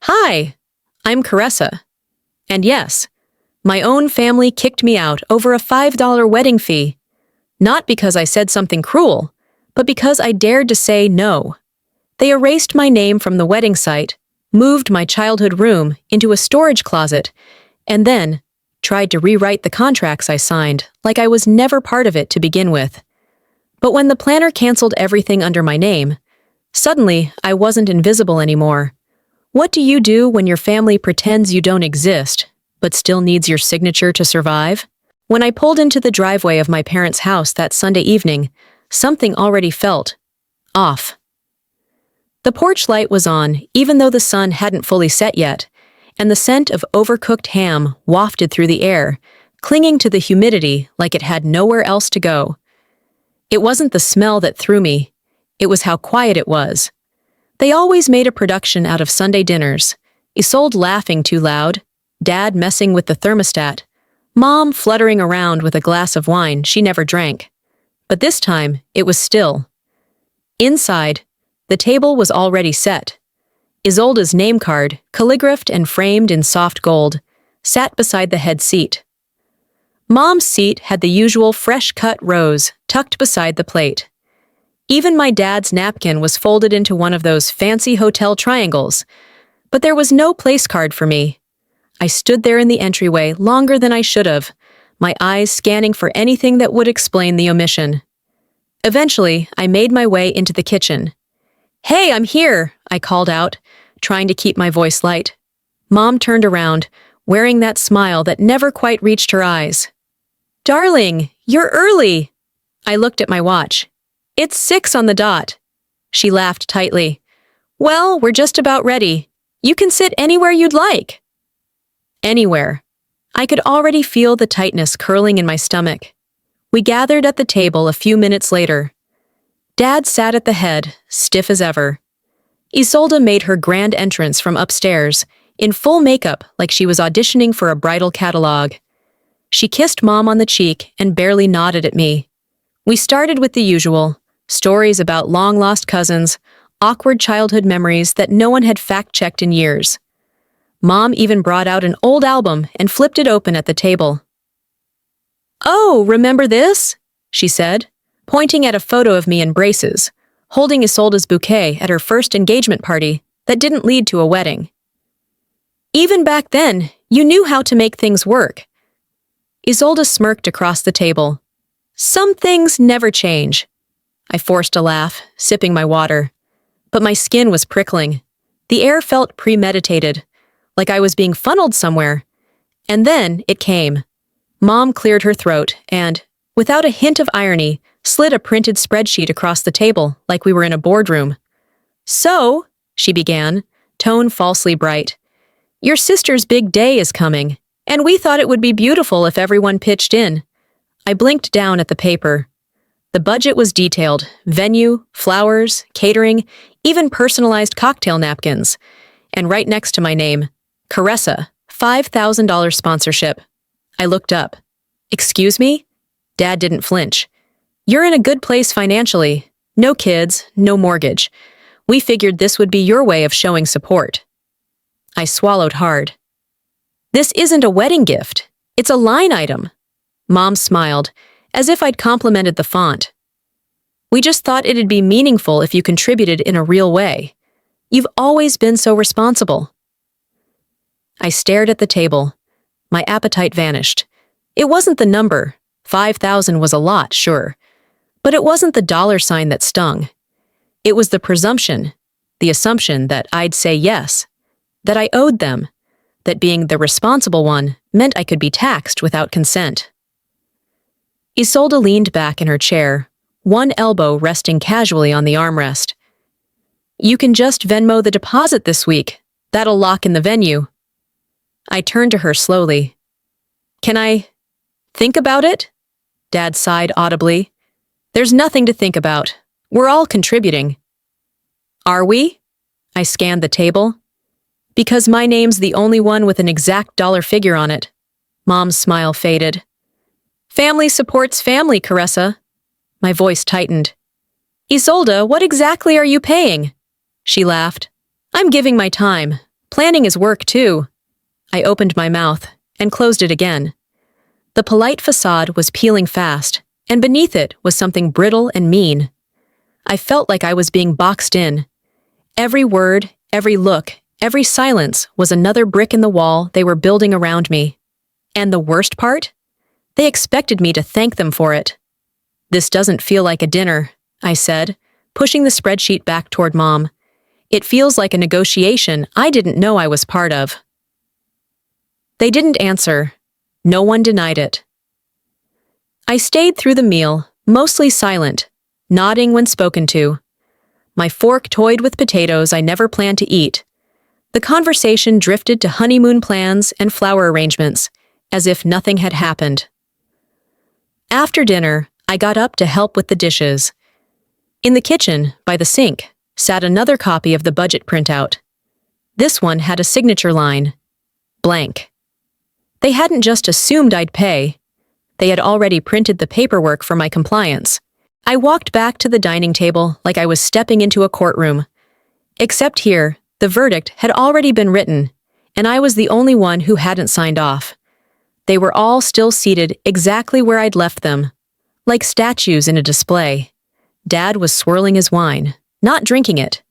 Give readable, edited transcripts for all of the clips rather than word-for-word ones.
Hi, I'm Caressa. And yes, my own family kicked me out over a $5 wedding fee. Not because I said something cruel, but because I dared to say no. They erased my name from the wedding site, moved my childhood room into a storage closet, and then tried to rewrite the contracts I signed like I was never part of it to begin with. But when the planner canceled everything under my name, suddenly I wasn't invisible anymore. What do you do when your family pretends you don't exist, but still needs your signature to survive? When I pulled into the driveway of my parents' house that Sunday evening, something already felt off. The porch light was on, even though the sun hadn't fully set yet, and the scent of overcooked ham wafted through the air, clinging to the humidity like it had nowhere else to go. It wasn't the smell that threw me, it was how quiet it was. They always made a production out of Sunday dinners, Isolde laughing too loud, Dad messing with the thermostat, Mom fluttering around with a glass of wine she never drank. But this time, it was still. Inside, the table was already set. Isolde's name card, calligraphed and framed in soft gold, sat beside the head seat. Mom's seat had the usual fresh-cut rose tucked beside the plate. Even my dad's napkin was folded into one of those fancy hotel triangles, but there was no place card for me. I stood there in the entryway longer than I should have, my eyes scanning for anything that would explain the omission. Eventually, I made my way into the kitchen. "Hey, I'm here," I called out, trying to keep my voice light. Mom turned around, wearing that smile that never quite reached her eyes. "Darling, you're early." I looked at my watch. "It's 6 on the dot." She laughed tightly. "Well, we're just about ready. You can sit anywhere you'd like." Anywhere. I could already feel the tightness curling in my stomach. We gathered at the table a few minutes later. Dad sat at the head, stiff as ever. Isolde made her grand entrance from upstairs, in full makeup like she was auditioning for a bridal catalog. She kissed Mom on the cheek and barely nodded at me. We started with the usual, stories about long-lost cousins, awkward childhood memories that no one had fact-checked in years. Mom even brought out an old album and flipped it open at the table. "Oh, remember this?" she said, pointing at a photo of me in braces, holding Isolde's bouquet at her first engagement party that didn't lead to a wedding. "Even back then, you knew how to make things work." Isolde smirked across the table. "Some things never change." I forced a laugh, sipping my water. But my skin was prickling. The air felt premeditated, like I was being funneled somewhere. And then it came. Mom cleared her throat and, without a hint of irony, slid a printed spreadsheet across the table like we were in a boardroom. "So," she began, tone falsely bright, "your sister's big day is coming, and we thought it would be beautiful if everyone pitched in." I blinked down at the paper. The budget was detailed: venue, flowers, catering, even personalized cocktail napkins. And right next to my name, Caressa, $5,000 sponsorship. I looked up. "Excuse me?" Dad didn't flinch. "You're in a good place financially. No kids, no mortgage. We figured this would be your way of showing support." I swallowed hard. "This isn't a wedding gift. It's a line item." Mom smiled, as if I'd complimented the font. "We just thought it'd be meaningful if you contributed in a real way. You've always been so responsible." I stared at the table. My appetite vanished. It wasn't the number. 5,000 was a lot, sure. But it wasn't the dollar sign that stung. It was the presumption, the assumption that I'd say yes, that I owed them, that being the responsible one meant I could be taxed without consent. Isolde leaned back in her chair, one elbow resting casually on the armrest. "You can just Venmo the deposit this week. That'll lock in the venue." I turned to her slowly. "Can I think about it?" Dad sighed audibly. "There's nothing to think about. We're all contributing." "Are we?" I scanned the table. "Because my name's the only one with an exact dollar figure on it." Mom's smile faded. "Family supports family, Caressa." My voice tightened. "Isolde, what exactly are you paying?" She laughed. "I'm giving my time, Planning is work, too. I opened my mouth and closed it again. The polite facade was peeling fast, and beneath it was something brittle and mean. I felt like I was being boxed in. Every word, every look, every silence was another brick in the wall they were building around me. And the worst part? They expected me to thank them for it. "This doesn't feel like a dinner," I said, pushing the spreadsheet back toward Mom. "It feels like a negotiation I didn't know I was part of." They didn't answer. No one denied it. I stayed through the meal, mostly silent, nodding when spoken to. My fork toyed with potatoes I never planned to eat. The conversation drifted to honeymoon plans and flower arrangements, as if nothing had happened. After dinner, I got up to help with the dishes. In the kitchen, by the sink, sat another copy of the budget printout. This one had a signature line: blank. They hadn't just assumed I'd pay. They had already printed the paperwork for my compliance. I walked back to the dining table like I was stepping into a courtroom. Except here, the verdict had already been written, and I was the only one who hadn't signed off. They were all still seated exactly where I'd left them, like statues in a display. Dad was swirling his wine, not drinking it.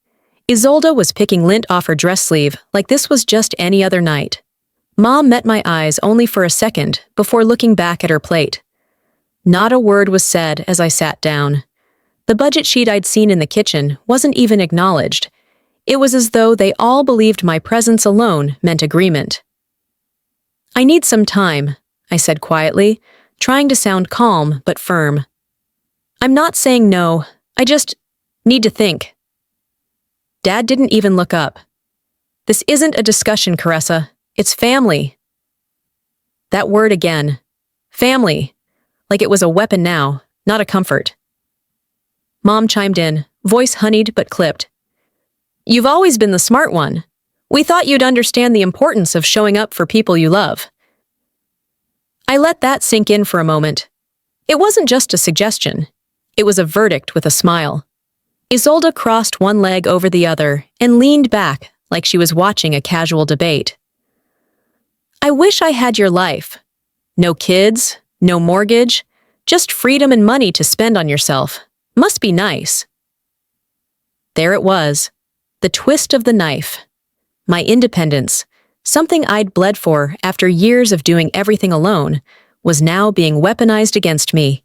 Isolde was picking lint off her dress sleeve like this was just any other night. Mom met my eyes only for a second before looking back at her plate. Not a word was said as I sat down. The budget sheet I'd seen in the kitchen wasn't even acknowledged. It was as though they all believed my presence alone meant agreement. "I need some time," I said quietly, trying to sound calm but firm. "I'm not saying no, I just need to think." Dad didn't even look up. "This isn't a discussion, Caressa. It's family." That word again. Family. Like it was a weapon now, not a comfort. Mom chimed in, voice honeyed but clipped. "You've always been the smart one. We thought you'd understand the importance of showing up for people you love." I let that sink in for a moment. It wasn't just a suggestion. It was a verdict with a smile. Isolde crossed one leg over the other and leaned back like she was watching a casual debate. "I wish I had your life. No kids, no mortgage, just freedom and money to spend on yourself. Must be nice." There it was, the twist of the knife. My independence, something I'd bled for after years of doing everything alone, was now being weaponized against me.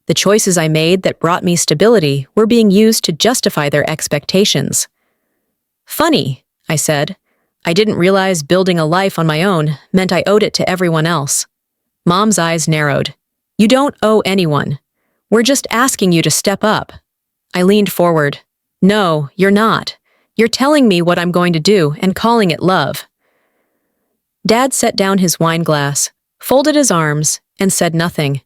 The choices I made that brought me stability were being used to justify their expectations. "Funny," I said. "I didn't realize building a life on my own meant I owed it to everyone else." Mom's eyes narrowed. "You don't owe anyone. We're just asking you to step up." I leaned forward. "No, you're not. You're telling me what I'm going to do and calling it love." Dad set down his wine glass, folded his arms, and said nothing.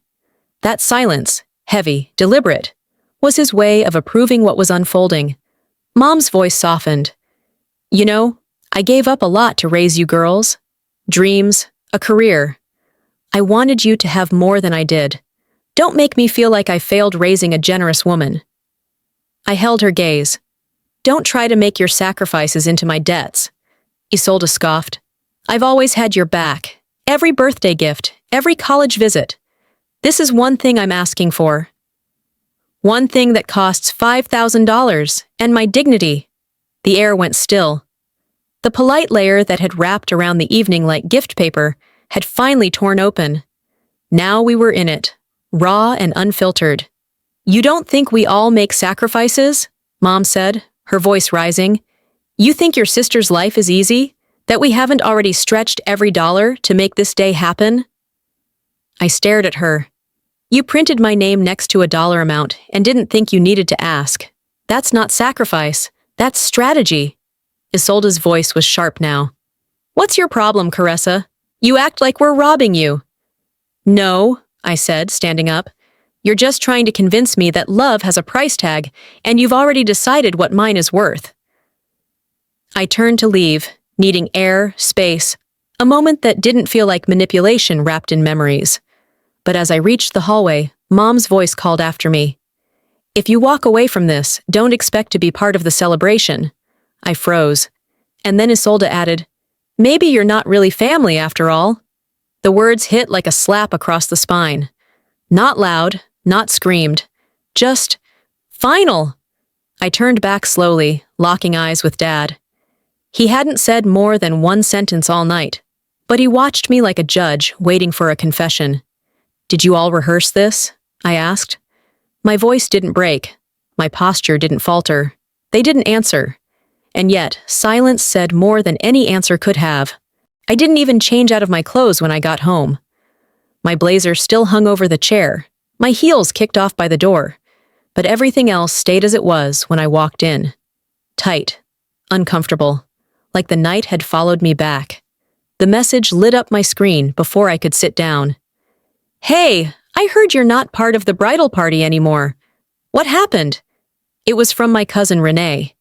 That silence, heavy, deliberate, was his way of approving what was unfolding. Mom's voice softened. "You know, I gave up a lot to raise you girls. Dreams, a career. I wanted you to have more than I did. Don't make me feel like I failed raising a generous woman." I held her gaze. "Don't try to make your sacrifices into my debts." Isolde scoffed. "I've always had your back. Every birthday gift, every college visit. This is one thing I'm asking for. One thing that costs $5,000, and my dignity." The air went still. The polite layer that had wrapped around the evening like gift paper had finally torn open. Now we were in it, raw and unfiltered. "You don't think we all make sacrifices?" Mom said, her voice rising. "You think your sister's life is easy? That we haven't already stretched every dollar to make this day happen?" I stared at her. "You printed my name next to a dollar amount and didn't think you needed to ask. That's not sacrifice. That's strategy." Isolde's voice was sharp now. "What's your problem, Caressa? You act like we're robbing you." "No," I said, standing up. "You're just trying to convince me that love has a price tag, and you've already decided what mine is worth." I turned to leave, needing air, space, a moment that didn't feel like manipulation wrapped in memories. But as I reached the hallway, Mom's voice called after me. "If you walk away from this, don't expect to be part of the celebration." I froze. And then Isolde added, "Maybe you're not really family after all." The words hit like a slap across the spine. Not loud, not screamed. Just, final. I turned back slowly, locking eyes with Dad. He hadn't said more than one sentence all night, but he watched me like a judge waiting for a confession. "Did you all rehearse this?" I asked. My voice didn't break. My posture didn't falter. They didn't answer. And yet, silence said more than any answer could have. I didn't even change out of my clothes when I got home. My blazer still hung over the chair, my heels kicked off by the door, but everything else stayed as it was when I walked in. Tight, uncomfortable, like the night had followed me back. The message lit up my screen before I could sit down. "Hey, I heard you're not part of the bridal party anymore. What happened?" It was from my cousin Renee.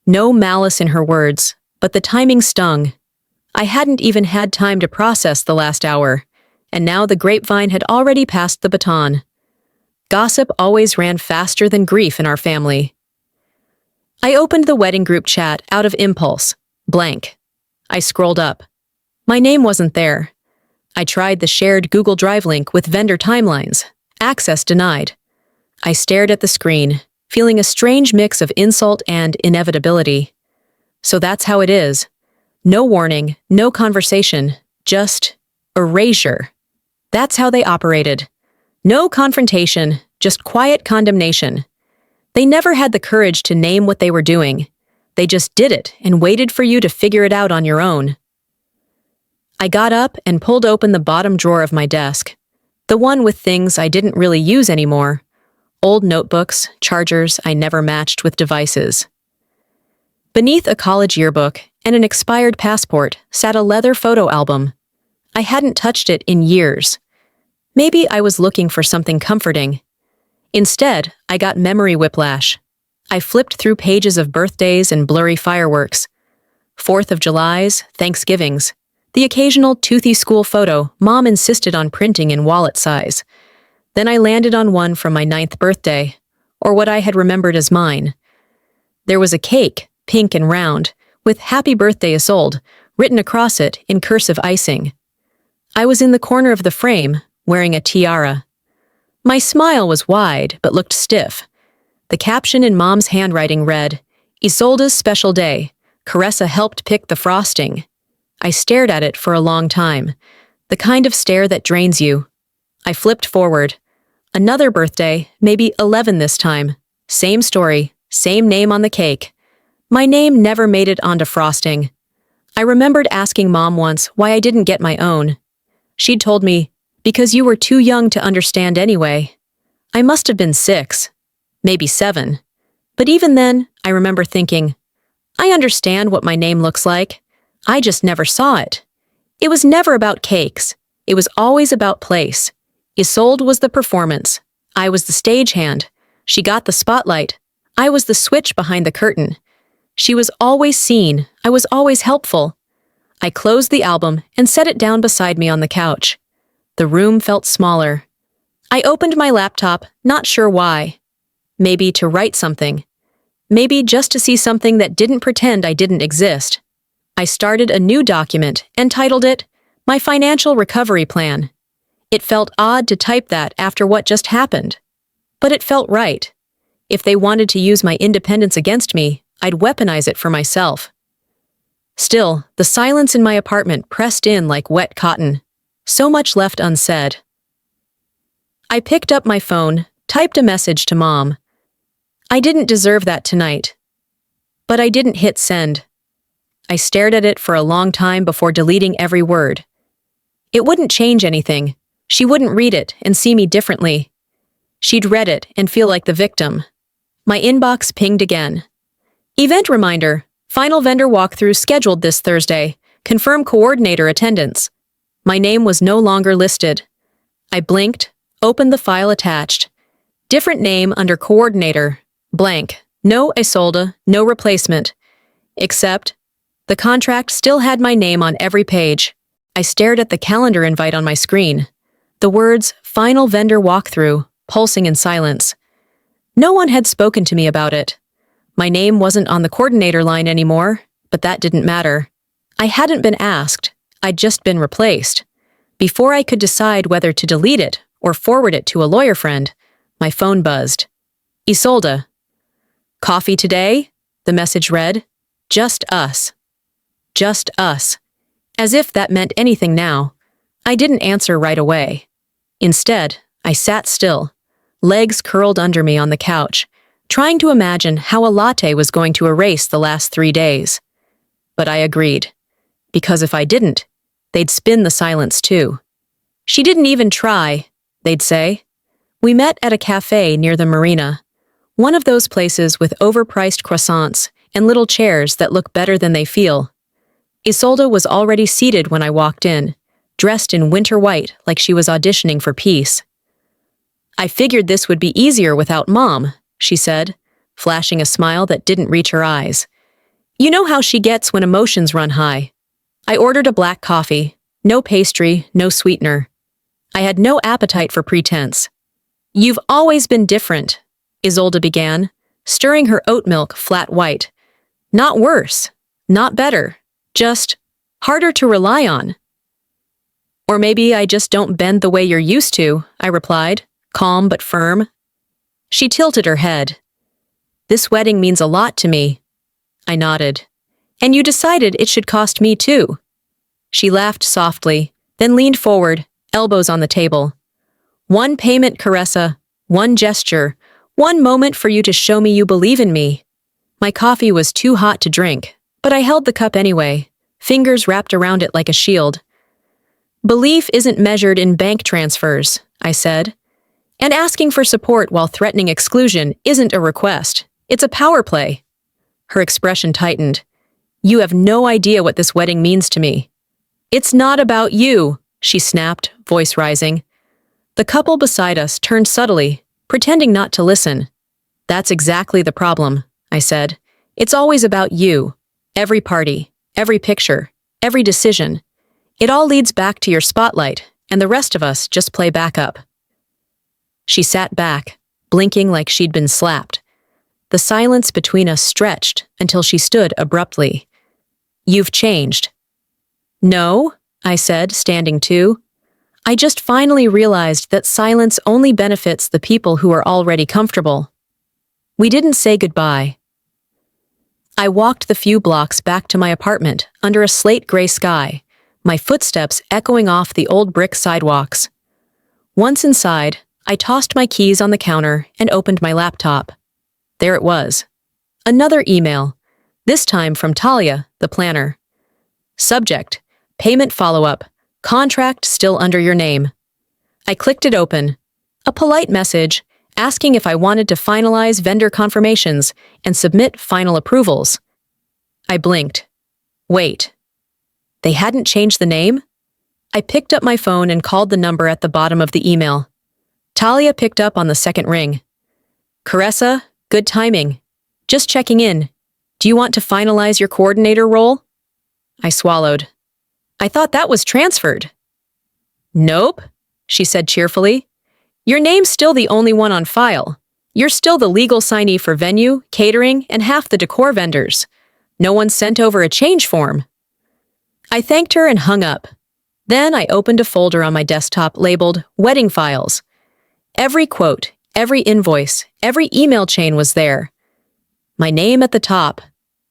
No malice in her words, but the timing stung. I hadn't even had time to process the last hour, and now the grapevine had already passed the baton. Gossip always ran faster than grief in our family. I opened the wedding group chat out of impulse, blank. I scrolled up. My name wasn't there. I tried the shared Google Drive link with vendor timelines. Access denied. I stared at the screen, feeling a strange mix of insult and inevitability. So that's how it is. No warning, no conversation, just erasure. That's how they operated. No confrontation, just quiet condemnation. They never had the courage to name what they were doing. They just did it and waited for you to figure it out on your own. I got up and pulled open the bottom drawer of my desk, the one with things I didn't really use anymore. Old notebooks, chargers I never matched with devices. Beneath a college yearbook and an expired passport sat a leather photo album. I hadn't touched it in years. Maybe I was looking for something comforting. Instead, I got memory whiplash. I flipped through pages of birthdays and blurry fireworks. 4th of Julys, Thanksgivings, the occasional toothy school photo Mom insisted on printing in wallet size. Then I landed on one from my 9th birthday, or what I had remembered as mine. There was a cake, pink and round, with "Happy Birthday Isolde" written across it in cursive icing. I was in the corner of the frame, wearing a tiara. My smile was wide but looked stiff. The caption in Mom's handwriting read, "Isolde's special day. Caressa helped pick the frosting." I stared at it for a long time, the kind of stare that drains you. I flipped forward. Another birthday, maybe 11 this time. Same story, same name on the cake. My name never made it onto frosting. I remembered asking Mom once why I didn't get my own. She'd told me, "Because you were too young to understand anyway." I must have been 6, maybe 7. But even then, I remember thinking, I understand what my name looks like. I just never saw it. It was never about cakes. It was always about place. Isolde was the performance. I was the stagehand. She got the spotlight. I was the switch behind the curtain. She was always seen. I was always helpful. I closed the album and set it down beside me on the couch. The room felt smaller. I opened my laptop, not sure why. Maybe to write something. Maybe just to see something that didn't pretend I didn't exist. I started a new document and titled it, "My Financial Recovery Plan." It felt odd to type that after what just happened. But it felt right. If they wanted to use my independence against me, I'd weaponize it for myself. Still, the silence in my apartment pressed in like wet cotton. So much left unsaid. I picked up my phone, typed a message to Mom. I didn't deserve that tonight. But I didn't hit send. I stared at it for a long time before deleting every word. It wouldn't change anything. She wouldn't read it and see me differently. She'd read it and feel like the victim. My inbox pinged again. Event reminder. Final vendor walkthrough scheduled this Thursday. Confirm coordinator attendance. My name was no longer listed. I blinked, opened the file attached. Different name under coordinator. Blank. No Isolde, no replacement. Except, the contract still had my name on every page. I stared at the calendar invite on my screen. The words, "Final vendor walkthrough," pulsing in silence. No one had spoken to me about it. My name wasn't on the coordinator line anymore, But that didn't matter. I hadn't been asked, I'd just been replaced. Before I could decide whether to delete it or forward it to a lawyer friend, my phone buzzed. Isolde. Coffee today? The message read. Just us. Just us. As if that meant anything now. I didn't answer right away. Instead, I sat still, legs curled under me on the couch, trying to imagine how a latte was going to erase the last 3 days. But I agreed. Because if I didn't, they'd spin the silence too. She didn't even try, they'd say. We met at a cafe near the marina, one of those places with overpriced croissants and little chairs that look better than they feel. Isolde was already seated when I walked in, dressed in winter white like she was auditioning for peace. I figured this would be easier without Mom, she said, flashing a smile that didn't reach her eyes. You know how she gets when emotions run high. I ordered a black coffee, no pastry, no sweetener. I had no appetite for pretense. You've always been different, Isolde began, stirring her oat milk flat white. Not worse, not better, just harder to rely on. Or maybe I just don't bend the way you're used to, I replied, calm but firm. She tilted her head. This wedding means a lot to me. I nodded. And you decided it should cost me too. She laughed softly, then leaned forward, elbows on the table. One payment, Caressa, one gesture, one moment for you to show me you believe in me. My coffee was too hot to drink, but I held the cup anyway, fingers wrapped around it like a shield. Belief isn't measured in bank transfers, I said. And asking for support while threatening exclusion isn't a request. It's a power play. Her expression tightened. You have no idea what this wedding means to me. It's not about you, she snapped, voice rising. The couple beside us turned subtly, pretending not to listen. That's exactly the problem, I said. It's always about you. Every party, every picture, every decision. It all leads back to your spotlight, and the rest of us just play backup. She sat back, blinking like she'd been slapped. The silence between us stretched until she stood abruptly. You've changed. No, I said, standing too. I just finally realized that silence only benefits the people who are already comfortable. We didn't say goodbye. I walked the few blocks back to my apartment under a slate gray sky, my footsteps echoing off the old brick sidewalks. Once inside, I tossed my keys on the counter and opened my laptop. There it was. Another email, this time from Talia, the planner. Subject, payment follow-up, contract still under your name. I clicked it open. A polite message asking if I wanted to finalize vendor confirmations and submit final approvals. I blinked. Wait. They hadn't changed the name? I picked up my phone and called the number at the bottom of the email. Talia picked up on the second ring. Caressa, good timing. Just checking in. Do you want to finalize your coordinator role? I swallowed. I thought that was transferred. Nope, she said cheerfully. Your name's still the only one on file. You're still the legal signee for venue, catering, and half the decor vendors. No one sent over a change form. I thanked her and hung up. Then I opened a folder on my desktop labeled Wedding Files. Every quote, every invoice, every email chain was there. My name at the top,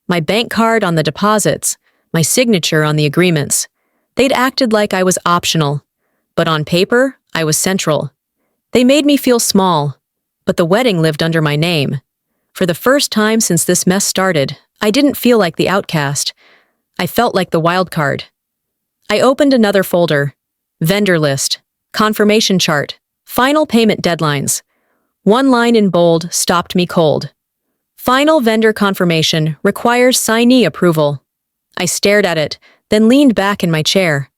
my bank card on the deposits, my signature on the agreements. They'd acted like I was optional, but on paper, I was central. They made me feel small, but the wedding lived under my name. For the first time since this mess started, I didn't feel like the outcast. I felt like the wild card. I opened another folder. Vendor list, confirmation chart, final payment deadlines. One line in bold stopped me cold. Final vendor confirmation requires signee approval. I stared at it, then leaned back in my chair.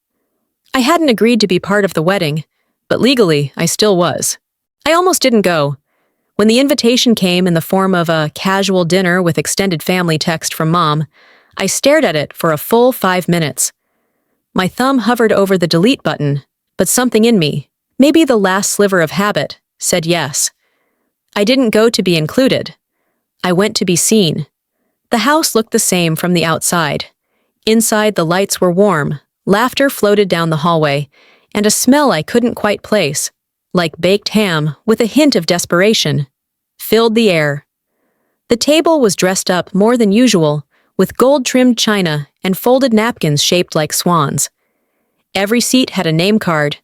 I hadn't agreed to be part of the wedding, but legally I still was. I almost didn't go. When the invitation came in the form of a casual dinner with extended family text from Mom, I stared at it for a full 5 minutes. My thumb hovered over the delete button, but something in me, maybe the last sliver of habit, said yes. I didn't go to be included. I went to be seen. The house looked the same from the outside. Inside, the lights were warm, laughter floated down the hallway, and a smell I couldn't quite place, like baked ham with a hint of desperation, filled the air. The table was dressed up more than usual, with gold-trimmed china and folded napkins shaped like swans. Every seat had a name card: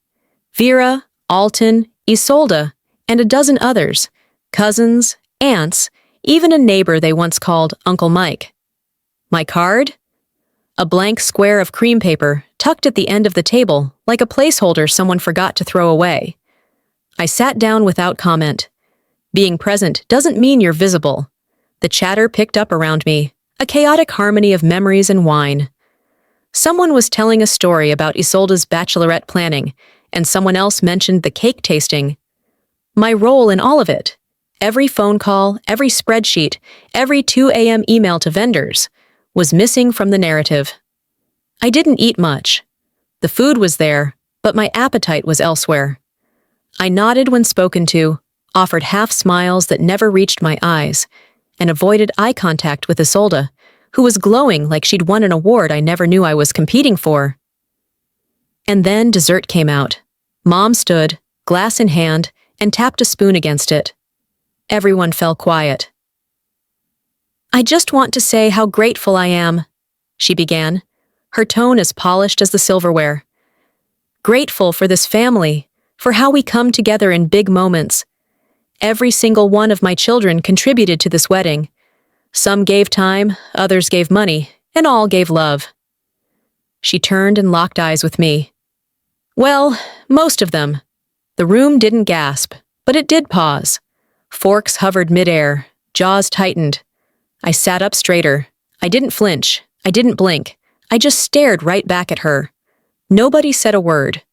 Vera, Alton, Isolde, and a dozen others, cousins, aunts, even a neighbor they once called Uncle Mike. My card? A blank square of cream paper tucked at the end of the table, like a placeholder someone forgot to throw away. I sat down without comment. Being present doesn't mean you're visible. The chatter picked up around me, a chaotic harmony of memories and wine. Someone was telling a story about Isolde's bachelorette planning, and someone else mentioned the cake tasting. My role in all of it, every phone call, every spreadsheet, every 2 a.m. email to vendors, was missing from the narrative. I didn't eat much. The food was there, but my appetite was elsewhere. I nodded when spoken to, offered half smiles that never reached my eyes, and avoided eye contact with Isolde, who was glowing like she'd won an award I never knew I was competing for. And then dessert came out. Mom stood, glass in hand, and tapped a spoon against it. Everyone fell quiet. "I just want to say how grateful I am," she began, her tone as polished as the silverware. "Grateful for this family, for how we come together in big moments. Every single one of my children contributed to this wedding. Some gave time, others gave money, and all gave love." She turned and locked eyes with me. "Well, most of them." The room didn't gasp, but it did pause. Forks hovered midair, jaws tightened. I sat up straighter. I didn't flinch. I didn't blink. I just stared right back at her. Nobody said a word.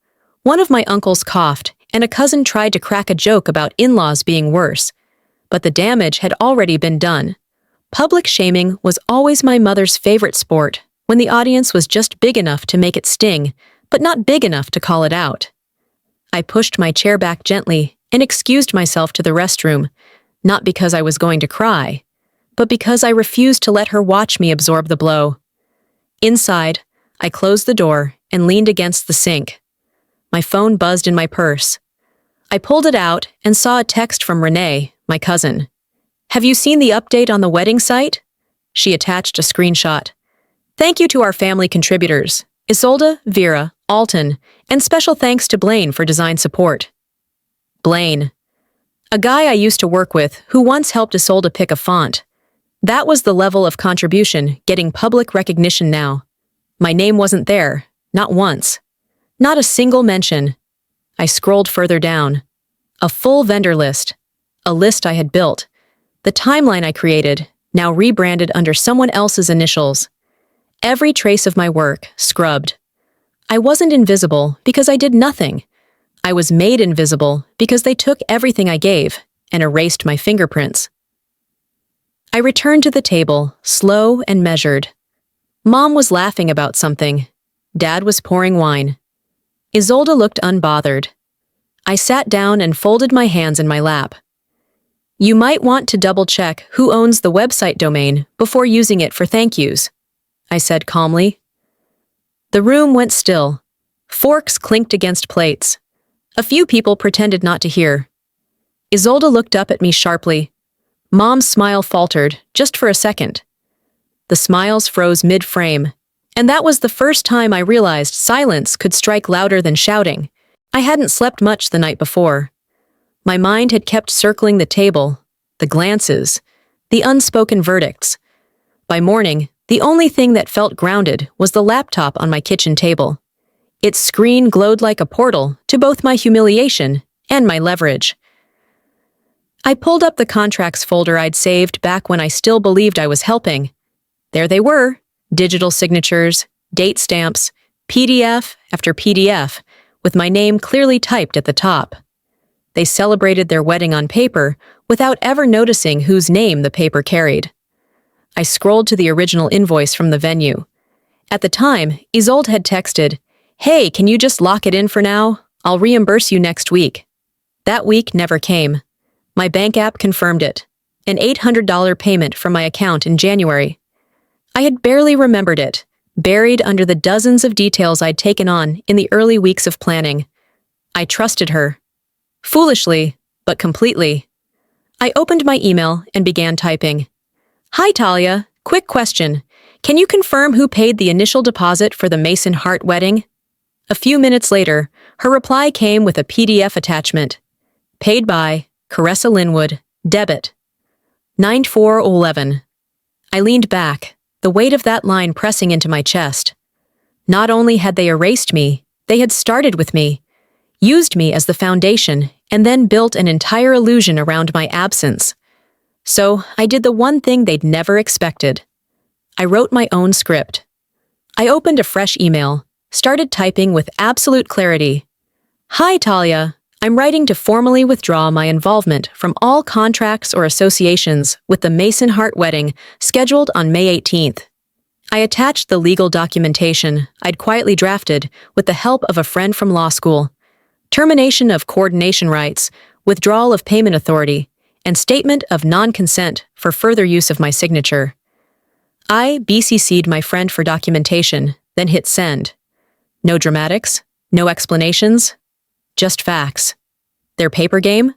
One of my uncles coughed, and a cousin tried to crack a joke about in-laws being worse. But the damage had already been done. Public shaming was always my mother's favorite sport, when the audience was just big enough to make it sting, but not big enough to call it out. I pushed my chair back gently and excused myself to the restroom, not because I was going to cry, but because I refused to let her watch me absorb the blow. Inside, I closed the door and leaned against the sink. My phone buzzed in my purse. I pulled it out and saw a text from Renee, my cousin. "Have you seen the update on the wedding site?" She attached a screenshot. "Thank you to our family contributors, Isolde, Vera, Alton, and special thanks to Blaine for design support." Blaine. A guy I used to work with who once helped Isolde pick a font. That was the level of contribution getting public recognition now. My name wasn't there, not once. Not a single mention. I scrolled further down. A full vendor list. A list I had built. The timeline I created, now rebranded under someone else's initials. Every trace of my work scrubbed. I wasn't invisible because I did nothing. I was made invisible because they took everything I gave and erased my fingerprints. I returned to the table, slow and measured. Mom was laughing about something. Dad was pouring wine. Isolde looked unbothered. I sat down and folded my hands in my lap. "You might want to double-check who owns the website domain before using it for thank yous," I said calmly. The room went still. Forks clinked against plates. A few people pretended not to hear. Isolde looked up at me sharply. Mom's smile faltered, just for a second. The smiles froze mid-frame, and that was the first time I realized silence could strike louder than shouting. I hadn't slept much the night before. My mind had kept circling the table, the glances, the unspoken verdicts. By morning, the only thing that felt grounded was the laptop on my kitchen table. Its screen glowed like a portal to both my humiliation and my leverage. I pulled up the contracts folder I'd saved back when I still believed I was helping. There they were, digital signatures, date stamps, PDF after PDF, with my name clearly typed at the top. They celebrated their wedding on paper without ever noticing whose name the paper carried. I scrolled to the original invoice from the venue. At the time, Isolde had texted, "Hey, can you just lock it in for now? I'll reimburse you next week." That week never came. My bank app confirmed it. An $800 payment from my account in January. I had barely remembered it, buried under the dozens of details I'd taken on in the early weeks of planning. I trusted her. Foolishly, but completely. I opened my email and began typing. Hi, Talia. Quick question. Can you confirm who paid the initial deposit for the Mason Hart wedding? A few minutes later, her reply came with a PDF attachment. Paid by Caressa Linwood, debit. 9411. I leaned back, the weight of that line pressing into my chest. Not only had they erased me, they had started with me, used me as the foundation, and then built an entire illusion around my absence. So I did the one thing they'd never expected. I wrote my own script. I opened a fresh email, started typing with absolute clarity. Hi, Talia. I'm writing to formally withdraw my involvement from all contracts or associations with the Mason Hart wedding scheduled on May 18th. I attached the legal documentation I'd quietly drafted with the help of a friend from law school. Termination of coordination rights, withdrawal of payment authority, and statement of non-consent for further use of my signature. I BCC'd my friend for documentation, then hit send. No dramatics, no explanations, just facts. Their paper game?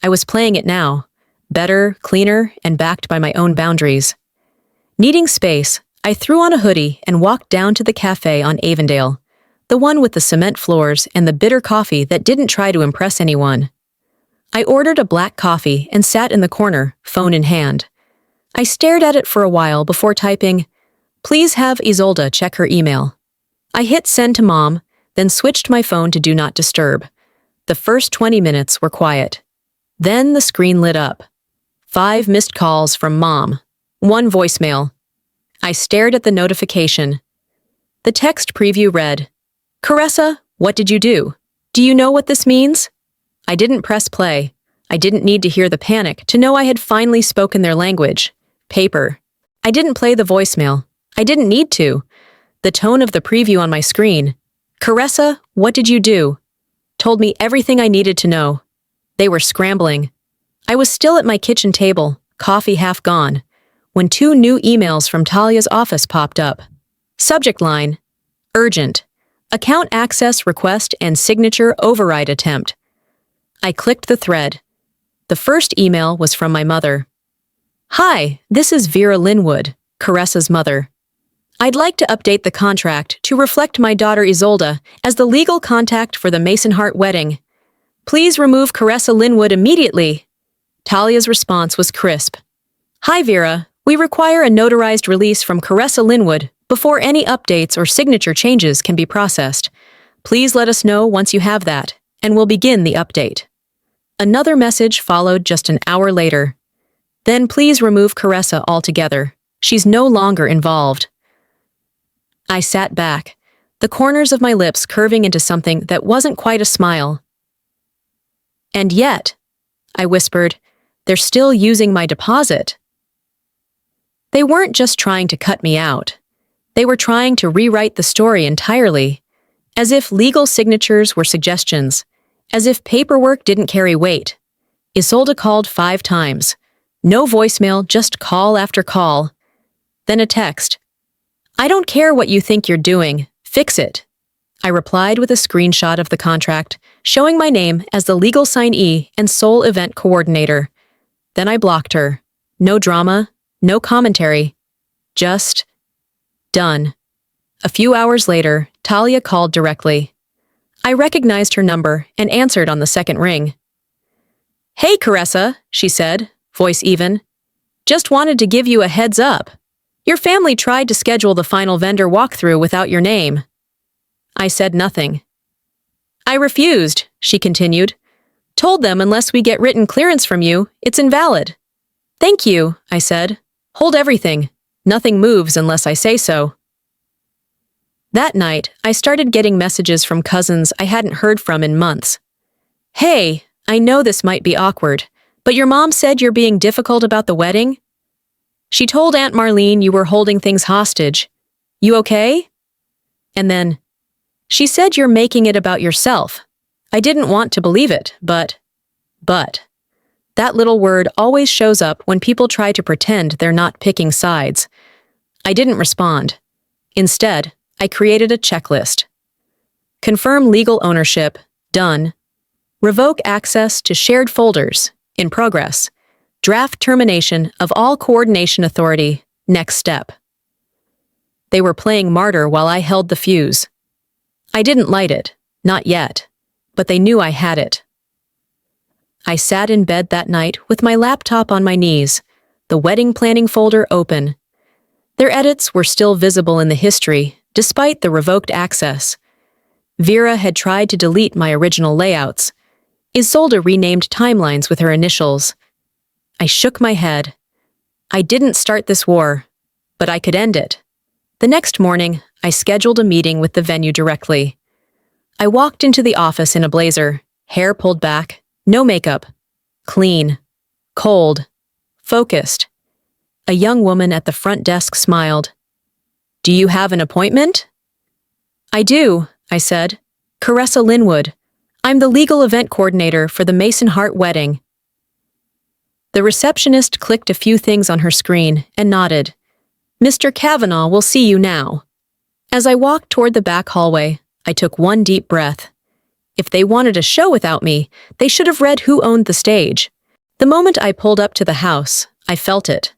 I was playing it now, better, cleaner, and backed by my own boundaries. Needing space, I threw on a hoodie and walked down to the cafe on Avondale, the one with the cement floors and the bitter coffee that didn't try to impress anyone. I ordered a black coffee and sat in the corner, phone in hand. I stared at it for a while before typing, "Please have Isolde check her email." I hit send to Mom, then switched my phone to Do Not Disturb. The first 20 minutes were quiet. Then the screen lit up. 5 missed calls from Mom. 1 voicemail. I stared at the notification. The text preview read, "Caressa, what did you do? Do you know what this means?" I didn't press play. I didn't need to hear the panic to know I had finally spoken their language. Paper. I didn't play the voicemail. I didn't need to. The tone of the preview on my screen, "Caressa, what did you do?" told me everything I needed to know. They were scrambling. I was still at my kitchen table, coffee half gone, when 2 new emails from Talia's office popped up. Subject line, urgent, account access request and signature override attempt. I clicked the thread. The first email was from my mother. Hi, this is Vera Linwood, Caressa's mother. I'd like to update the contract to reflect my daughter Isolde as the legal contact for the Mason Hart wedding. Please remove Caressa Linwood immediately. Talia's response was crisp. Hi, Vera. We require a notarized release from Caressa Linwood before any updates or signature changes can be processed. Please let us know once you have that, and we'll begin the update. Another message followed just an hour later. Then please remove Caressa altogether. She's no longer involved. I sat back, the corners of my lips curving into something that wasn't quite a smile. And yet, I whispered, they're still using my deposit. They weren't just trying to cut me out. They were trying to rewrite the story entirely, as if legal signatures were suggestions, as if paperwork didn't carry weight. Isolde called 5 times. No voicemail, just call after call. Then a text. I don't care what you think you're doing. Fix it. I replied with a screenshot of the contract, showing my name as the legal signee and sole event coordinator. Then I blocked her. No drama, no commentary. Just done. A few hours later, Talia called directly. I recognized her number and answered on the second ring. Hey, Caressa, she said, voice even. Just wanted to give you a heads up. Your family tried to schedule the final vendor walkthrough without your name. I said nothing. I refused, she continued. Told them unless we get written clearance from you, it's invalid. Thank you, I said. Hold everything. Nothing moves unless I say so. That night, I started getting messages from cousins I hadn't heard from in months. Hey, I know this might be awkward, but your mom said you're being difficult about the wedding? She told Aunt Marlene you were holding things hostage. You okay? And then, she said you're making it about yourself. I didn't want to believe it, but. That little word always shows up when people try to pretend they're not picking sides. I didn't respond. Instead, I created a checklist. Confirm legal ownership, done. Revoke access to shared folders, in progress. Draft termination of all coordination authority, next step. They were playing martyr while I held the fuse. I didn't light it, not yet, but they knew I had it. I sat in bed that night with my laptop on my knees, the wedding planning folder open. Their edits were still visible in the history, despite the revoked access. Vera had tried to delete my original layouts. Isolde renamed timelines with her initials. I shook my head. I didn't start this war, but I could end it. The next morning, I scheduled a meeting with the venue directly. I walked into the office in a blazer, hair pulled back, no makeup. Clean. Cold. Focused. A young woman at the front desk smiled. "Do you have an appointment?" "I do," I said. "Caressa Linwood. I'm the legal event coordinator for the Mason Hart wedding." The receptionist clicked a few things on her screen and nodded. "Mr. Kavanaugh will see you now." As I walked toward the back hallway, I took one deep breath. If they wanted a show without me, they should have read who owned the stage. The moment I pulled up to the house, I felt it.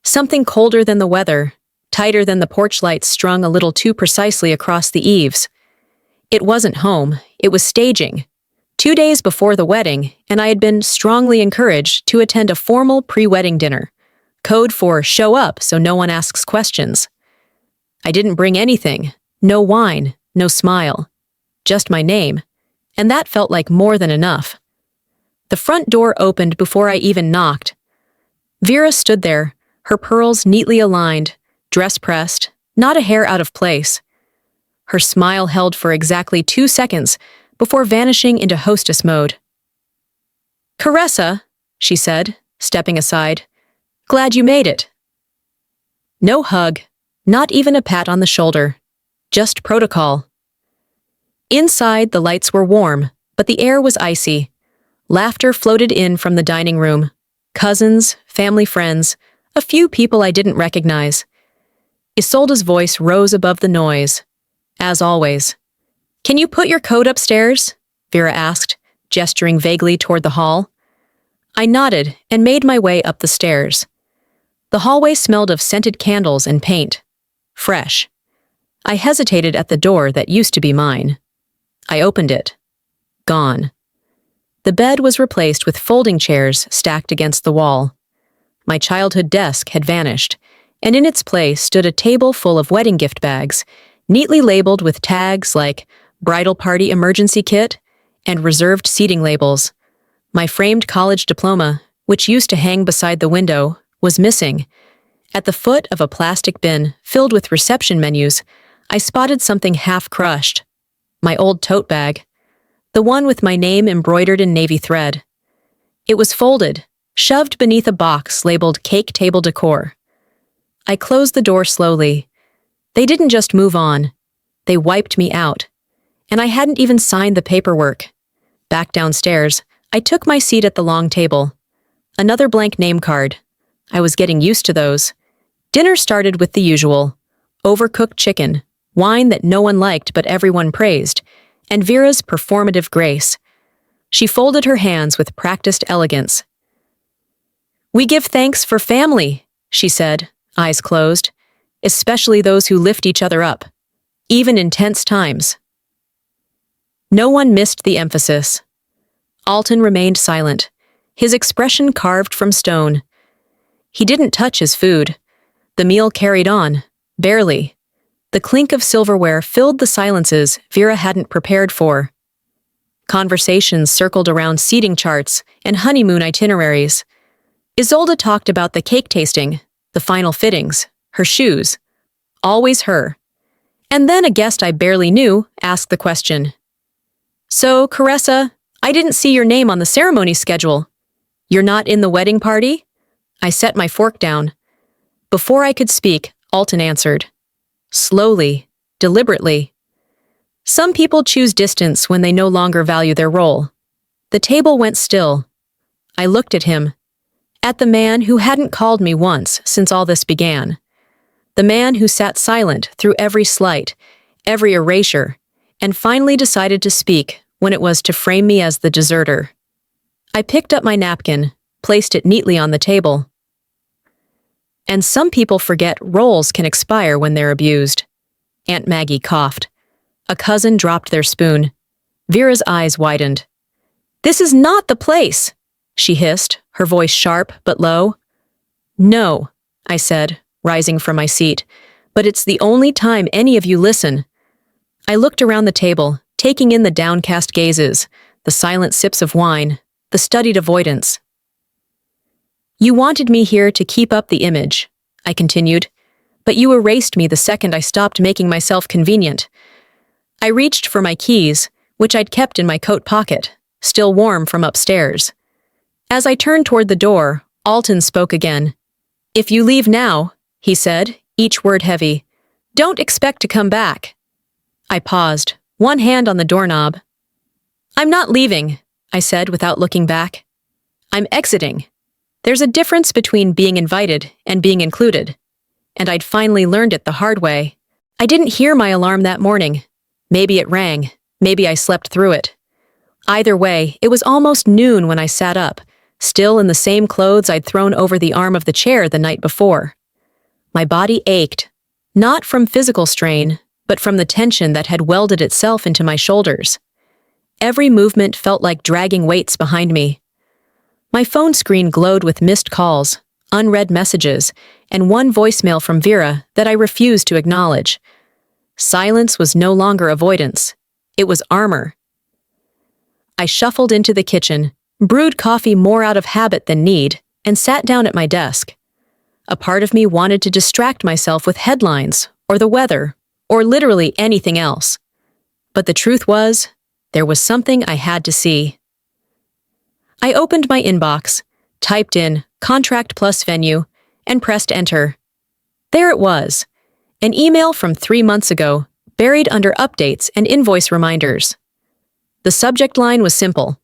Something colder than the weather, tighter than the porch lights strung a little too precisely across the eaves. It wasn't home, it was staging. 2 days before the wedding, and I had been strongly encouraged to attend a formal pre-wedding dinner. Code for show up so no one asks questions. I didn't bring anything, no wine, no smile. Just my name, and that felt like more than enough. The front door opened before I even knocked. Vera stood there, her pearls neatly aligned, dress pressed, not a hair out of place. Her smile held for exactly 2 seconds before vanishing into hostess mode. "Caressa," she said, stepping aside. "Glad you made it." No hug, not even a pat on the shoulder. Just protocol. Inside, the lights were warm, but the air was icy. Laughter floated in from the dining room. Cousins, family friends, a few people I didn't recognize. Isolde's voice rose above the noise. As always. "Can you put your coat upstairs?" Vera asked, gesturing vaguely toward the hall. I nodded and made my way up the stairs. The hallway smelled of scented candles and paint. Fresh. I hesitated at the door that used to be mine. I opened it. Gone. The bed was replaced with folding chairs stacked against the wall. My childhood desk had vanished, and in its place stood a table full of wedding gift bags, neatly labeled with tags like bridal party emergency kit and reserved seating labels. My framed college diploma, which used to hang beside the window, was missing. At the foot of a plastic bin filled with reception menus, I spotted something half-crushed. My old tote bag. The one with my name embroidered in navy thread. It was folded, shoved beneath a box labeled cake table decor. I closed the door slowly. They didn't just move on. They wiped me out. And I hadn't even signed the paperwork. Back downstairs, I took my seat at the long table. Another blank name card. I was getting used to those. Dinner started with the usual. Overcooked chicken, wine that no one liked but everyone praised, and Vera's performative grace. She folded her hands with practiced elegance. "We give thanks for family," she said, eyes closed, "especially those who lift each other up, even in tense times." No one missed the emphasis. Alton remained silent, his expression carved from stone. He didn't touch his food. The meal carried on, barely. The clink of silverware filled the silences Vera hadn't prepared for. Conversations circled around seating charts and honeymoon itineraries. Isolde talked about the cake tasting, the final fittings, her shoes. Always her. And then a guest I barely knew asked the question. "So, Caressa, I didn't see your name on the ceremony schedule. You're not in the wedding party?" I set my fork down. Before I could speak, Alton answered. Slowly, deliberately. Some people choose distance when they no longer value their role. The table went still. I looked at him. At the man who hadn't called me once since all this began. The man who sat silent through every slight, every erasure, and finally decided to speak when it was to frame me as the deserter. I picked up my napkin, placed it neatly on the table. And some people forget roles can expire when they're abused. Aunt Maggie coughed. A cousin dropped their spoon. Vera's eyes widened. "This is not the place," she hissed, her voice sharp but low. "No," I said, rising from my seat, "but it's the only time any of you listen." I looked around the table, taking in the downcast gazes, the silent sips of wine, the studied avoidance. "You wanted me here to keep up the image," I continued, "but you erased me the second I stopped making myself convenient." I reached for my keys, which I'd kept in my coat pocket, still warm from upstairs. As I turned toward the door, Alton spoke again. "If you leave now," he said, each word heavy, "don't expect to come back." I paused, one hand on the doorknob. "I'm not leaving," I said without looking back. "I'm exiting." There's a difference between being invited and being included. And I'd finally learned it the hard way. I didn't hear my alarm that morning. Maybe it rang. Maybe I slept through it. Either way, it was almost noon when I sat up, still in the same clothes I'd thrown over the arm of the chair the night before. My body ached, not from physical strain, but from the tension that had welded itself into my shoulders. Every movement felt like dragging weights behind me. My phone screen glowed with missed calls, unread messages, and one voicemail from Vera that I refused to acknowledge. Silence was no longer avoidance. It was armor. I shuffled into the kitchen, brewed coffee more out of habit than need, and sat down at my desk. A part of me wanted to distract myself with headlines, or the weather, or literally anything else. But the truth was, there was something I had to see. I opened my inbox, typed in contract plus venue, and pressed enter. There it was, an email from 3 months ago, buried under updates and invoice reminders. The subject line was simple.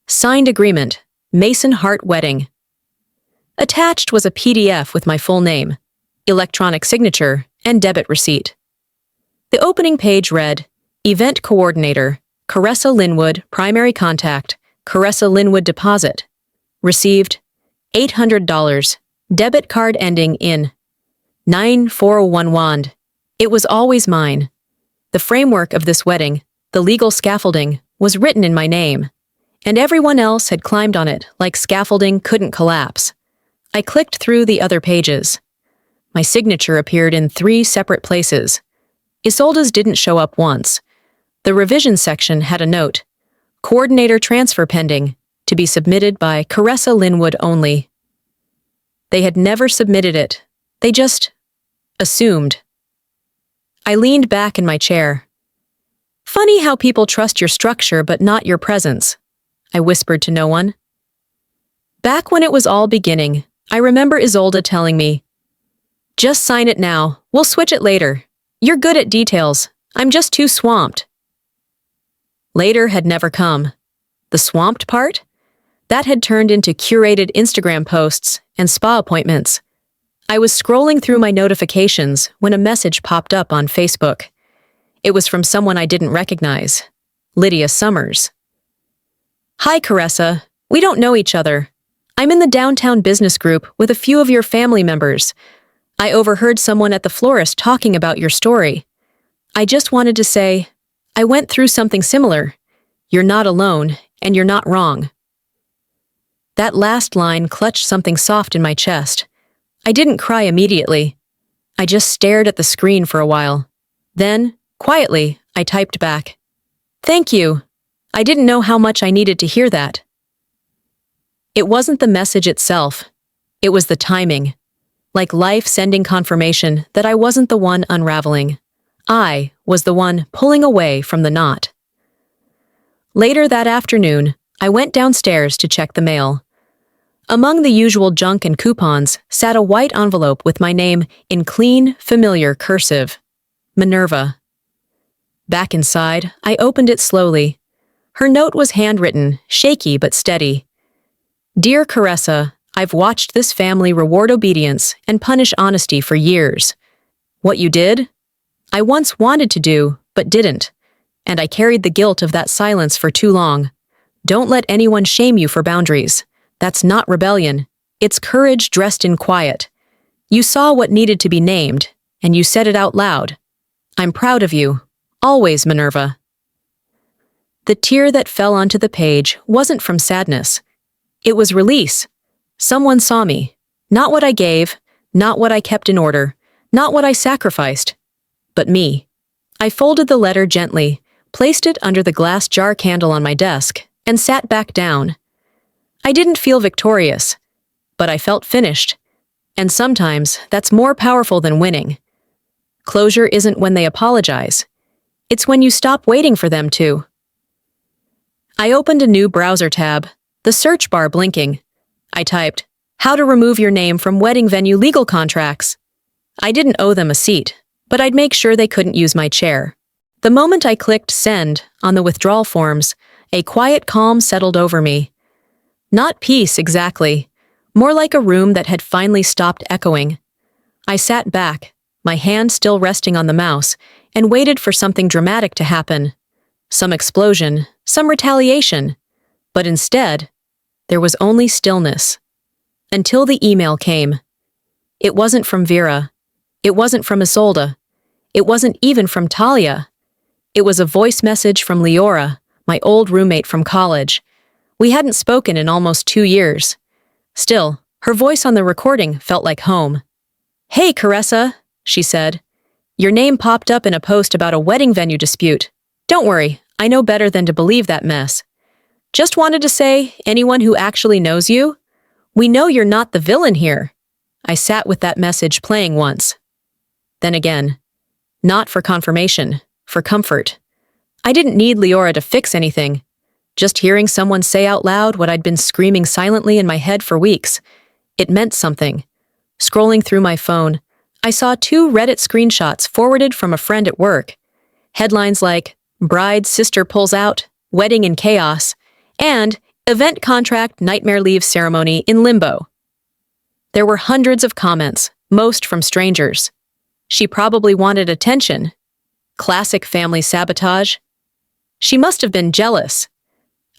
Signed agreement, Mason Hart Wedding. Attached was a PDF with my full name, electronic signature, and debit receipt. The opening page read, Event Coordinator, Caressa Linwood, Primary Contact, Caressa Linwood Deposit. Received, $800, debit card ending in 9411. It was always mine. The framework of this wedding, the legal scaffolding, was written in my name, and everyone else had climbed on it like scaffolding couldn't collapse. I clicked through the other pages. My signature appeared in 3 separate places. Isolde's didn't show up once. The revision section had a note, Coordinator transfer pending, to be submitted by Caressa Linwood only. They had never submitted it. They just assumed. I leaned back in my chair. Funny how people trust your structure but not your presence, I whispered to no one. Back when it was all beginning, I remember Isolde telling me, just sign it now, we'll switch it later. You're good at details, I'm just too swamped. Later had never come. The swamped part? That had turned into curated Instagram posts and spa appointments. I was scrolling through my notifications when a message popped up on Facebook. It was from someone I didn't recognize, Lydia Summers. Hi, Caressa. We don't know each other. I'm in the downtown business group with a few of your family members. I overheard someone at the florist talking about your story. I just wanted to say, I went through something similar. You're not alone, and you're not wrong. That last line clutched something soft in my chest. I didn't cry immediately. I just stared at the screen for a while. Then, quietly, I typed back. Thank you. I didn't know how much I needed to hear that. It wasn't the message itself. It was the timing. Like life sending confirmation that I wasn't the one unraveling. I was the one pulling away from the knot. Later that afternoon, I went downstairs to check the mail. Among the usual junk and coupons sat a white envelope with my name in clean, familiar cursive. Minerva. Back inside, I opened it slowly. Her note was handwritten, shaky but steady. Dear Caressa, I've watched this family reward obedience and punish honesty for years. What you did? I once wanted to do, but didn't. And I carried the guilt of that silence for too long. Don't let anyone shame you for boundaries. That's not rebellion. It's courage dressed in quiet. You saw what needed to be named, and you said it out loud. I'm proud of you. Always, Minerva. The tear that fell onto the page wasn't from sadness. It was release. Someone saw me. Not what I gave, not what I kept in order, not what I sacrificed, but me. I folded the letter gently, placed it under the glass jar candle on my desk, and sat back down. I didn't feel victorious, but I felt finished. And sometimes that's more powerful than winning. Closure isn't when they apologize. It's when you stop waiting for them to. I opened a new browser tab, the search bar blinking. I typed, "How to remove your name from wedding venue legal contracts." I didn't owe them a seat, but I'd make sure they couldn't use my chair. The moment I clicked send on the withdrawal forms, a quiet calm settled over me. Not peace exactly, more like a room that had finally stopped echoing. I sat back, my hand still resting on the mouse, and waited for something dramatic to happen. Some explosion, some retaliation. But instead, there was only stillness. Until the email came. It wasn't from Vera. It wasn't from Isolde. It wasn't even from Talia. It was a voice message from Leora, my old roommate from college. We hadn't spoken in almost 2 years. Still, her voice on the recording felt like home. "Hey, Caressa," she said. "Your name popped up in a post about a wedding venue dispute. Don't worry, I know better than to believe that mess. Just wanted to say, anyone who actually knows you, we know you're not the villain here." I sat with that message playing once. Then again. Not for confirmation, for comfort. I didn't need Leora to fix anything. Just hearing someone say out loud what I'd been screaming silently in my head for weeks, it meant something. Scrolling through my phone, I saw 2 Reddit screenshots forwarded from a friend at work. Headlines like, "Bride's sister pulls out, wedding in chaos," and "Event contract nightmare leave ceremony in limbo." There were hundreds of comments, most from strangers. She probably wanted attention. Classic family sabotage. She must have been jealous.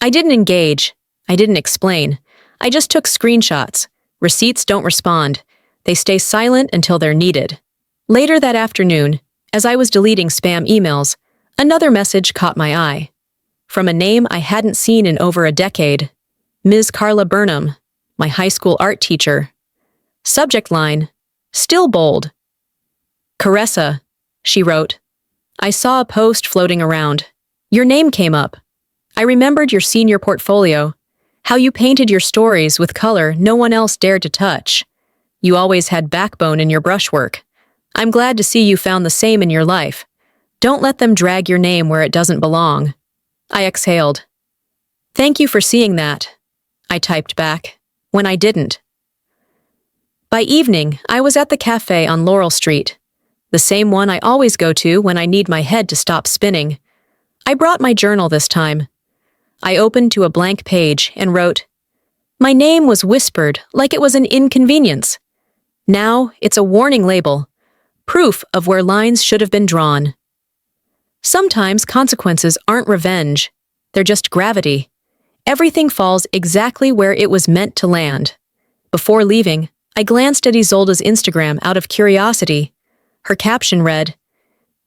I didn't engage. I didn't explain. I just took screenshots. Receipts don't respond. They stay silent until they're needed. Later that afternoon, as I was deleting spam emails, another message caught my eye. From a name I hadn't seen in over a decade. Ms. Carla Burnham, my high school art teacher. Subject line, still bold. "Caressa," she wrote. "I saw a post floating around. Your name came up. I remembered your senior portfolio, how you painted your stories with color no one else dared to touch. You always had backbone in your brushwork. I'm glad to see you found the same in your life. Don't let them drag your name where it doesn't belong." I exhaled. "Thank you for seeing that," I typed back, when I didn't. By evening, I was at the cafe on Laurel Street, the same one I always go to when I need my head to stop spinning. I brought my journal this time. I opened to a blank page and wrote, "My name was whispered like it was an inconvenience. Now it's a warning label, proof of where lines should have been drawn." Sometimes consequences aren't revenge, they're just gravity. Everything falls exactly where it was meant to land. Before leaving, I glanced at Isolde's Instagram out of curiosity. Her caption read,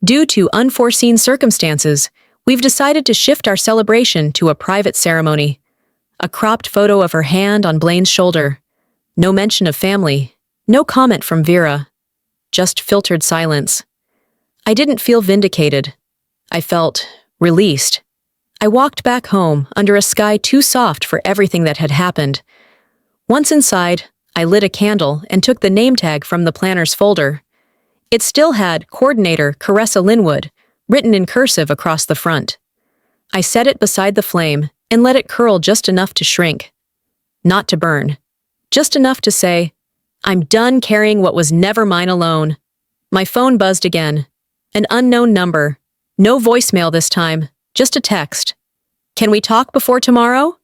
"Due to unforeseen circumstances, we've decided to shift our celebration to a private ceremony." A cropped photo of her hand on Blaine's shoulder. No mention of family. No comment from Vera. Just filtered silence. I didn't feel vindicated. I felt released. I walked back home under a sky too soft for everything that had happened. Once inside, I lit a candle and took the name tag from the planner's folder. It still had Coordinator Caressa Linwood written in cursive across the front. I set it beside the flame and let it curl just enough to shrink. Not to burn. Just enough to say, "I'm done carrying what was never mine alone." My phone buzzed again. An unknown number. No voicemail this time, just a text. "Can we talk before tomorrow?"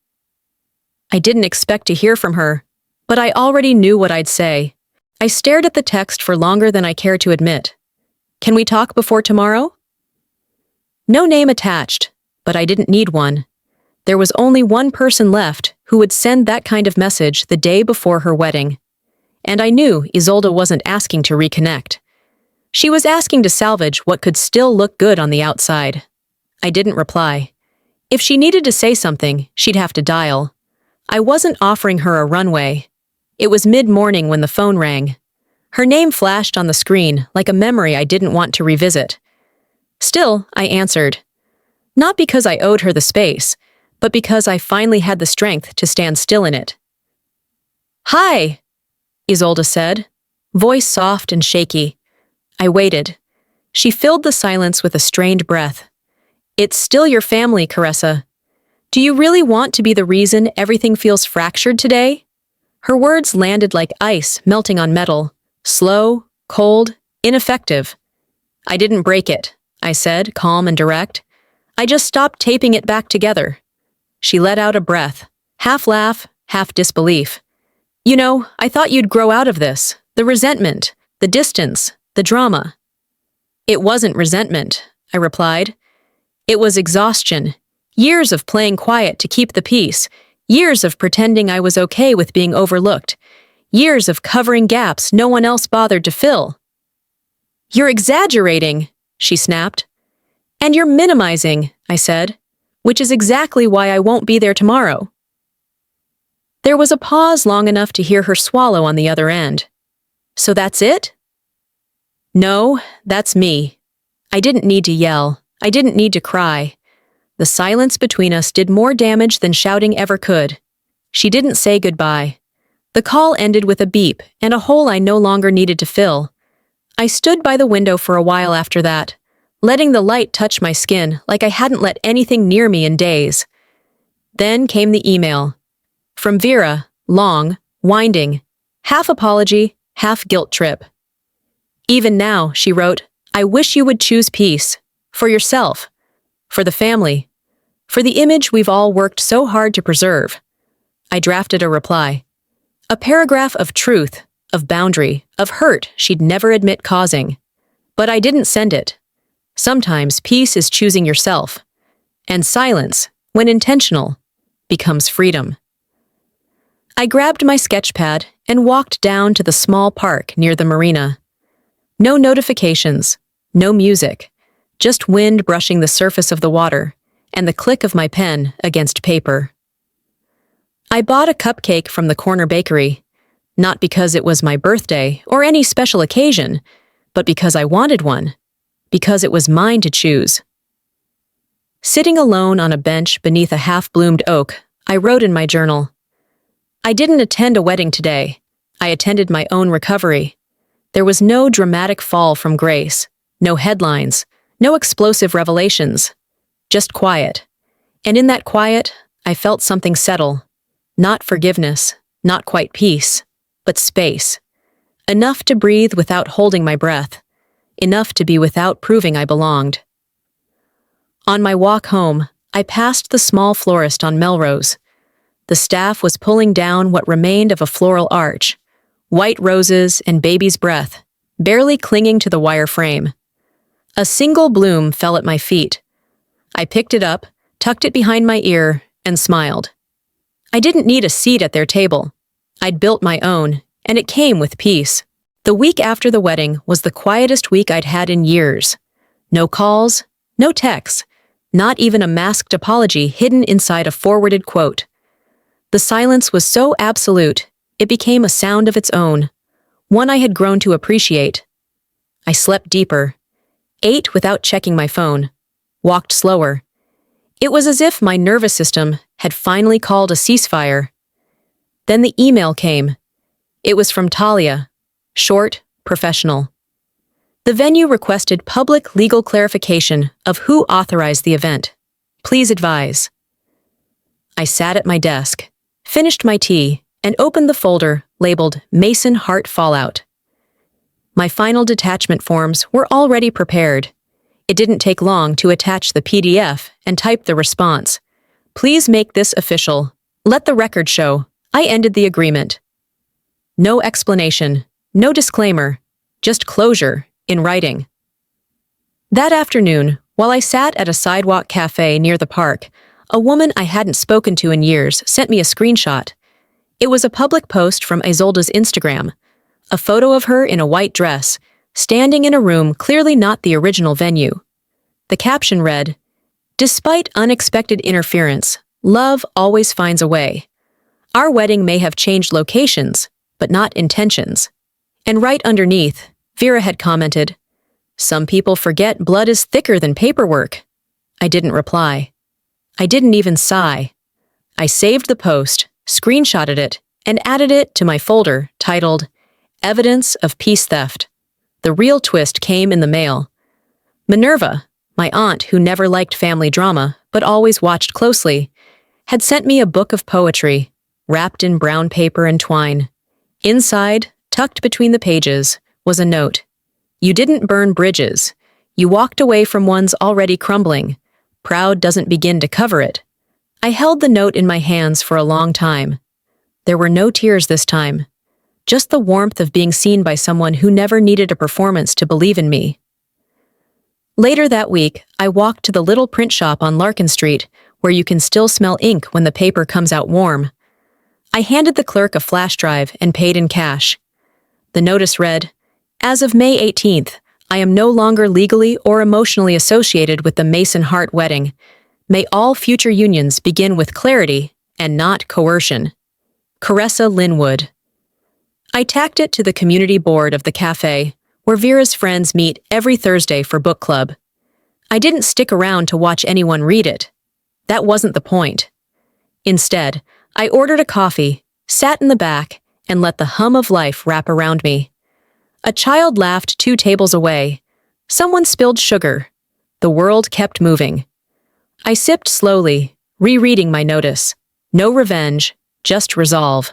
I didn't expect to hear from her, but I already knew what I'd say. I stared at the text for longer than I cared to admit. Can we talk before tomorrow? No name attached, but I didn't need one. There was only one person left who would send that kind of message the day before her wedding. And I knew Isolde wasn't asking to reconnect. She was asking to salvage what could still look good on the outside. I didn't reply. If she needed to say something, she'd have to dial. I wasn't offering her a runway. It was mid-morning when the phone rang. Her name flashed on the screen like a memory I didn't want to revisit. Still, I answered. Not because I owed her the space, but because I finally had the strength to stand still in it. "Hi," Isolde said, voice soft and shaky. I waited. She filled the silence with a strained breath. "It's still your family, Caressa. Do you really want to be the reason everything feels fractured today?" Her words landed like ice melting on metal, slow, cold, ineffective. "I didn't break it," I said, calm and direct. "I just stopped taping it back together." She let out a breath, half laugh, half disbelief. "You know, I thought you'd grow out of this, the resentment, the distance, the drama." "It wasn't resentment," I replied. "It was exhaustion. Years of playing quiet to keep the peace. Years of pretending I was okay with being overlooked. Years of covering gaps no one else bothered to fill." "You're exaggerating," she snapped. "And you're minimizing," I said, "which is exactly why I won't be there tomorrow." There was a pause long enough to hear her swallow on the other end. "So that's it?" "No, that's me." I didn't need to yell. I didn't need to cry. The silence between us did more damage than shouting ever could. She didn't say goodbye. The call ended with a beep and a hole I no longer needed to fill. I stood by the window for a while after that, letting the light touch my skin like I hadn't let anything near me in days. Then came the email. From Vera, long, winding, half apology, half guilt trip. "Even now," she wrote, "I wish you would choose peace. For yourself. For the family. For the image we've all worked so hard to preserve." I drafted a reply. A paragraph of truth, of boundary, of hurt she'd never admit causing. But I didn't send it. Sometimes peace is choosing yourself. And silence, when intentional, becomes freedom. I grabbed my sketchpad and walked down to the small park near the marina. No notifications, no music, just wind brushing the surface of the water and the click of my pen against paper. I bought a cupcake from the corner bakery, not because it was my birthday or any special occasion, but because I wanted one, because it was mine to choose. Sitting alone on a bench beneath a half-bloomed oak, I wrote in my journal, "I didn't attend a wedding today. I attended my own recovery. There was no dramatic fall from grace, no headlines, no explosive revelations, just quiet. And in that quiet, I felt something settle. Not forgiveness, not quite peace, but space. Enough to breathe without holding my breath. Enough to be without proving I belonged." On my walk home, I passed the small florist on Melrose. The staff was pulling down what remained of a floral arch, white roses and baby's breath, barely clinging to the wire frame. A single bloom fell at my feet. I picked it up, tucked it behind my ear, and smiled. I didn't need a seat at their table. I'd built my own, and it came with peace. The week after the wedding was the quietest week I'd had in years. No calls, no texts, not even a masked apology hidden inside a forwarded quote. The silence was so absolute, it became a sound of its own, one I had grown to appreciate. I slept deeper, ate without checking my phone, walked slower. It was as if my nervous system had finally called a ceasefire. Then the email came. It was from Talia, short, professional. The venue requested public legal clarification of who authorized the event. Please advise. I sat at my desk, finished my tea, and opened the folder labeled Mason Heart Fallout. My final detachment forms were already prepared. It didn't take long to attach the PDF and type the response. Please make this official. Let the record show. I ended the agreement. No explanation, no disclaimer, just closure in writing. That afternoon, while I sat at a sidewalk cafe near the park, a woman I hadn't spoken to in years sent me a screenshot. It was a public post from Isolde's Instagram, a photo of her in a white dress, standing in a room clearly not the original venue. The caption read, "Despite unexpected interference, love always finds a way. Our wedding may have changed locations, but not intentions." And right underneath, Vera had commented, "Some people forget blood is thicker than paperwork." I didn't reply. I didn't even sigh. I saved the post, screenshotted it, and added it to my folder titled, "Evidence of Peace Theft." The real twist came in the mail. Minerva, my aunt who never liked family drama but always watched closely, had sent me a book of poetry, wrapped in brown paper and twine. Inside, tucked between the pages, was a note. "You didn't burn bridges. You walked away from ones already crumbling. Proud doesn't begin to cover it." I held the note in my hands for a long time. There were no tears this time, just the warmth of being seen by someone who never needed a performance to believe in me. Later that week, I walked to the little print shop on Larkin Street, where you can still smell ink when the paper comes out warm. I handed the clerk a flash drive and paid in cash. The notice read, "As of May 18th, I am no longer legally or emotionally associated with the Mason Hart wedding. May all future unions begin with clarity and not coercion. Caressa Linwood." I tacked it to the community board of the cafe, where Vera's friends meet every Thursday for book club. I didn't stick around to watch anyone read it. That wasn't the point. Instead, I ordered a coffee, sat in the back, and let the hum of life wrap around me. A child laughed 2 tables away. Someone spilled sugar. The world kept moving. I sipped slowly, rereading my notice. No revenge, just resolve.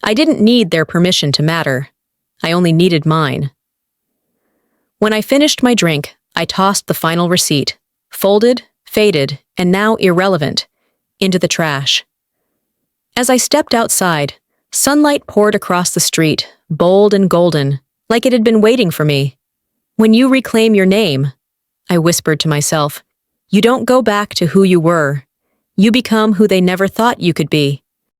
I didn't need their permission to matter. I only needed mine. When I finished my drink, I tossed the final receipt, folded, faded, and now irrelevant, into the trash. As I stepped outside, sunlight poured across the street, bold and golden, like it had been waiting for me. "When you reclaim your name," I whispered to myself, "you don't go back to who you were. You become who they never thought you could be."